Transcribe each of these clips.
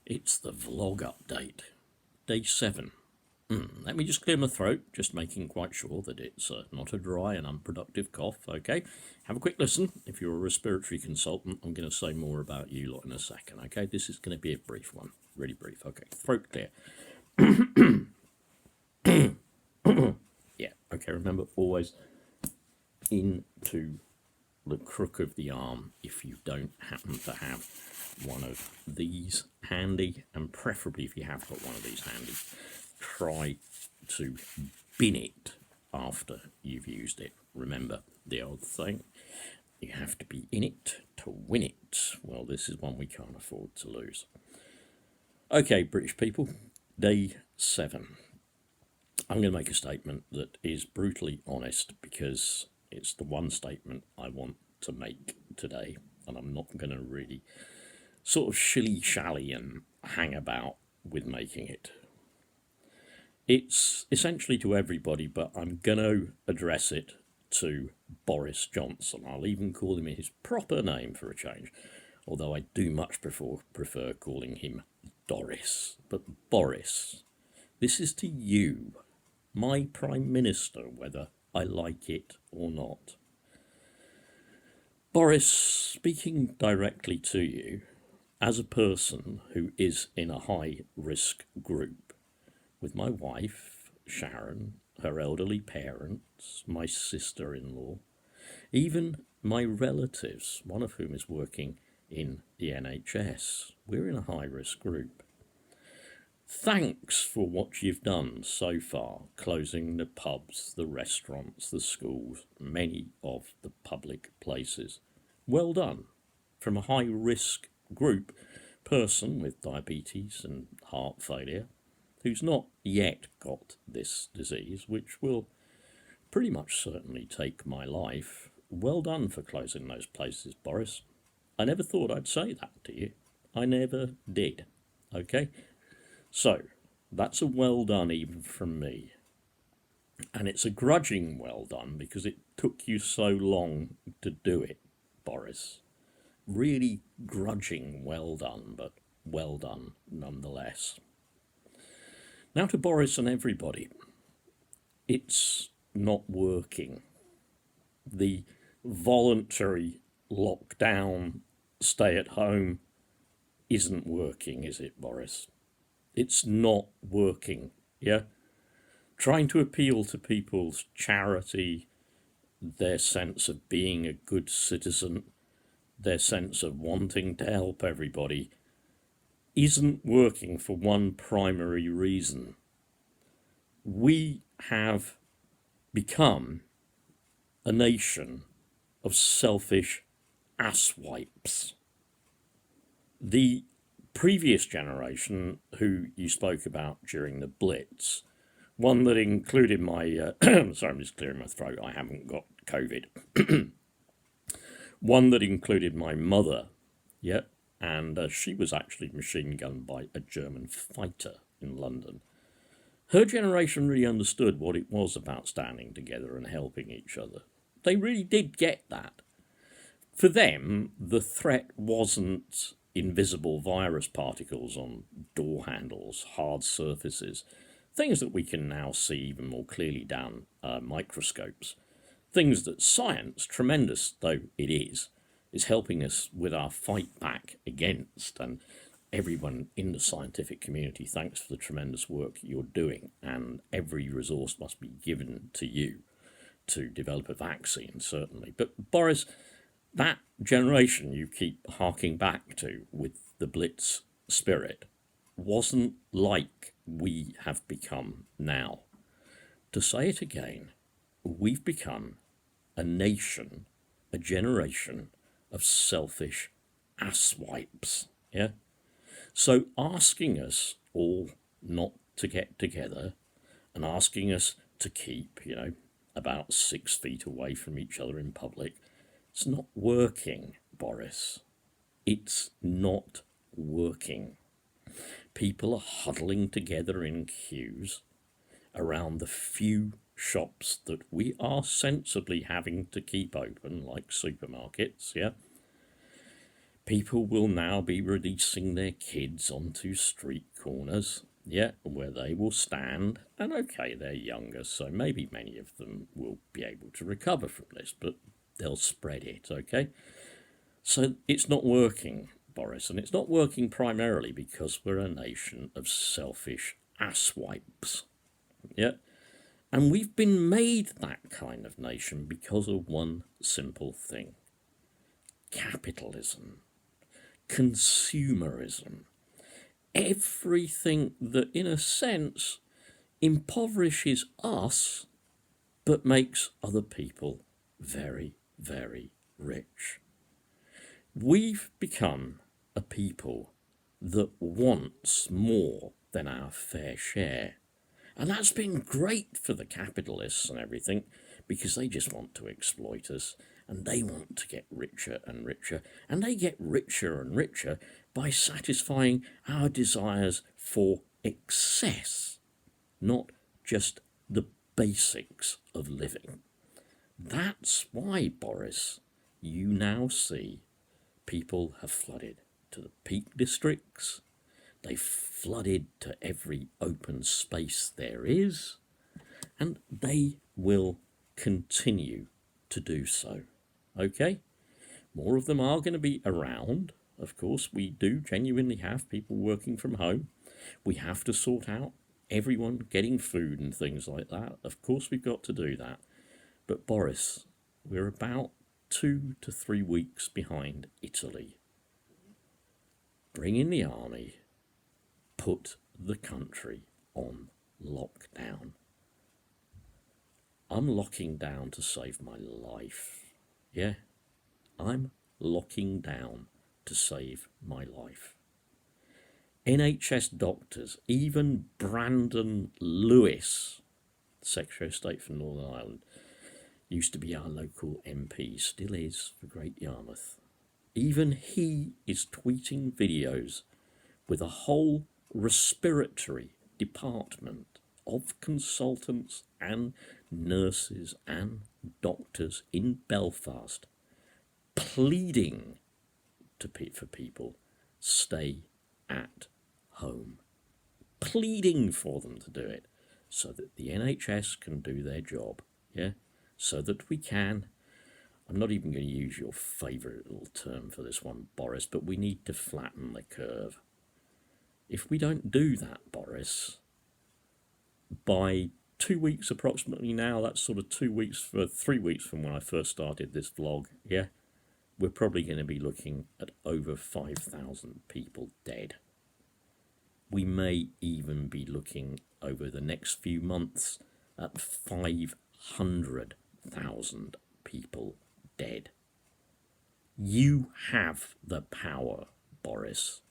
It's the vlog update, day 7. Let me just clear my throat, just making quite sure that it's not a dry and unproductive cough, okay? Have a quick listen. If you're a respiratory consultant, I'm going to say more about you lot in a second, okay? This is going to be a brief one, really brief, okay? Throat clear. Yeah, okay, remember, always into the crook of the arm if you don't happen to have one of these handy, and preferably if you have got one of these handy, try to bin it after you've used it. Remember the old saying, you have to be in it to win it. Well, this is one we can't afford to lose. Okay, British people, day 7. I'm going to make a statement that is brutally honest because it's the one statement I want to make today, and I'm not going to really sort of shilly-shally and hang about with making it. It's essentially to everybody, but I'm going to address it to Boris Johnson. I'll even call him his proper name for a change, although I do much prefer calling him Doris. But Boris, this is to you, my Prime Minister, whether I like it or not. Boris, speaking directly to you, as a person who is in a high-risk group, with my wife, Sharon, her elderly parents, my sister-in-law, even my relatives, one of whom is working in the NHS, we're in a high-risk group. Thanks for what you've done so far, closing the pubs, the restaurants, the schools, many of the public places. Well done. From a high-risk group person with diabetes and heart failure, who's not yet got this disease, which will pretty much certainly take my life. Well done for closing those places, Boris. I never thought I'd say that to you. I never did. Okay? So, that's a well done even from me. And it's a grudging well done because it took you so long to do it, Boris. Really grudging well done, but well done nonetheless. Now to Boris and everybody. It's not working. The voluntary lockdown, stay at home, isn't working, is it, Boris? It's not working, yeah? Trying to appeal to people's charity, their sense of being a good citizen, their sense of wanting to help everybody, isn't working for one primary reason. We have become a nation of selfish asswipes. The previous generation, who you spoke about during the Blitz, one that included my, sorry, I'm just clearing my throat, I haven't got COVID, one that included my mother, yeah, and she was actually machine gunned by a German fighter in London. Her generation really understood what it was about standing together and helping each other. They really did get that. For them, the threat wasn't invisible virus particles on door handles, hard surfaces, things that we can now see even more clearly down microscopes, things that science, tremendous though it is helping us with our fight back against. And everyone in the scientific community, thanks for the tremendous work you're doing, and every resource must be given to you to develop a vaccine, certainly. But Boris, that generation you keep harking back to with the Blitz spirit wasn't like we have become now. To say it again, we've become a nation, a generation of selfish asswipes, yeah? So asking us all not to get together and asking us to keep, about 6 feet away from each other in public, it's not working, Boris. It's not working. People are huddling together in queues around the few shops that we are sensibly having to keep open, like supermarkets, yeah? People will now be releasing their kids onto street corners, yeah, where they will stand. And okay, they're younger, so maybe many of them will be able to recover from this, but they'll spread it, okay? So it's not working, Boris, and it's not working primarily because we're a nation of selfish asswipes, yeah? And we've been made that kind of nation because of one simple thing: capitalism, consumerism, everything that, in a sense, impoverishes us but makes other people very, very rich. We've become a people that wants more than our fair share. And that's been great for the capitalists and everything, because they just want to exploit us, and they want to get richer and richer, and they get richer and richer by satisfying our desires for excess, not just the basics of living. That's why, Boris, you now see people have flooded to the Peak Districts. They've flooded to every open space there is, and they will continue to do so. Okay? More of them are going to be around. Of course, we do genuinely have people working from home. We have to sort out everyone getting food and things like that. Of course, we've got to do that. But Boris, we're about 2 to 3 weeks behind Italy. Bring in the army. Put the country on lockdown. I'm locking down to save my life. Yeah, I'm locking down to save my life. NHS doctors, even Brandon Lewis, Secretary of State for Northern Ireland, used to be our local MP, still is for Great Yarmouth. Even he is tweeting videos with a whole respiratory department of consultants and nurses and doctors in Belfast pleading for people, stay at home, pleading for them to do it so that the NHS can do their job, yeah, so that we can, I'm not even going to use your favourite little term for this one, Boris, but we need to flatten the curve. If we don't do that, Boris, by 2 weeks approximately now, that's sort of 3 weeks from when I first started this vlog, yeah, we're probably going to be looking at over 5,000 people dead. We may even be looking over the next few months at 500,000 people dead. You have the power, Boris.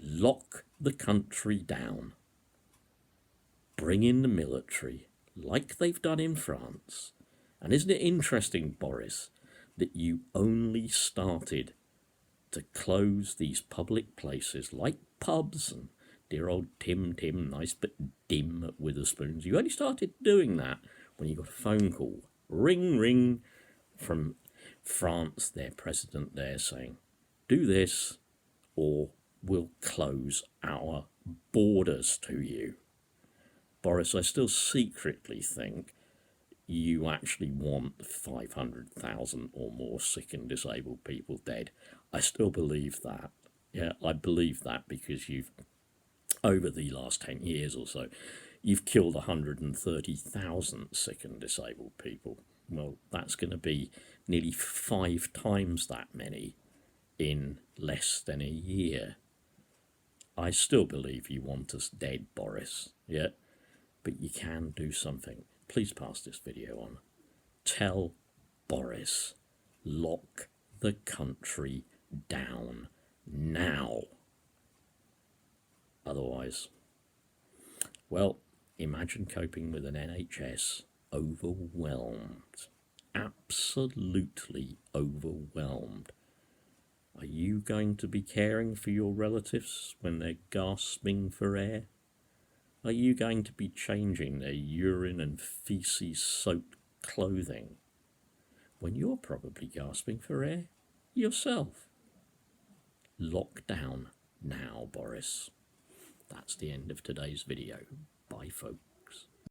Lock the country down. Bring in the military, like they've done in France. And isn't it interesting, Boris, that you only started to close these public places like pubs and dear old Tim, nice but dim at Witherspoons. You only started doing that when you got a phone call, ring, from France, their president there, saying, do this or we'll close our borders to you. Boris, I still secretly think you actually want 500,000 or more sick and disabled people dead. I still believe that. Yeah, I believe that because you've, over the last 10 years or so, you've killed 130,000 sick and disabled people. Well, that's going to be nearly 5 times that many in less than a year. I still believe you want us dead, Boris, yeah? But you can do something. Please pass this video on. Tell Boris, lock the country down now. Otherwise, well, imagine coping with an NHS overwhelmed, absolutely overwhelmed. Are you going to be caring for your relatives when they're gasping for air? Are you going to be changing their urine and feces-soaked clothing when you're probably gasping for air yourself? Lock down now, Boris. That's the end of today's video. Bye, folks.